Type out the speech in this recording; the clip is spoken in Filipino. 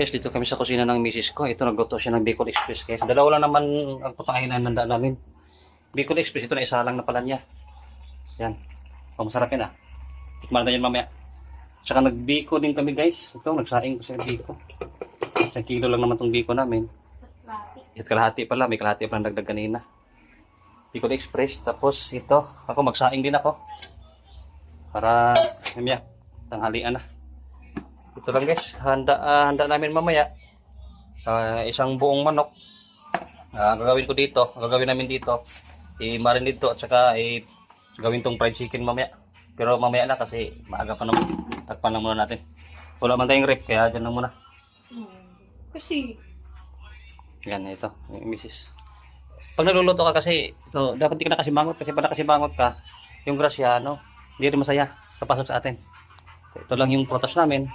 Guys, dito kami sa kusina ng misis ko. Ito, nagluto siya ng Bicol Express, guys. Dalawa lang naman ang putahinan ng daan namin. Bicol Express, ito na isa lang na pala niya. Yan. Oh, masarap yan ah. Tikman natin yan mamaya. Tsaka nagbiko din kami, guys. Ito, nagsaing ko sa biko. 1 kilo lang naman tong biko namin. At kalahati pala, may kalahati pala nagdag kanina. Bicol Express. Tapos ito, ako magsaing din ako. Para, mamaya, tanghalian na. Ito lang guys, handa namin mamaya. Isang buong manok. Gagawin ko dito, gagawin namin dito. I-marinate dito at saka gawin tong fried chicken mamaya. Pero mamaya na kasi maaga pa naman. Takpan lang muna natin. Wala man tayong rep, kaya dyan na muna. Kasi Yan, ito, yung misis. Pag nagluluto ka kasi, ito, dapat di ka nakasimangot kasi pag nakasimangot ka, yung grasya, no, hindi rin masaya, papasok sa atin. Ito lang yung prutas namin.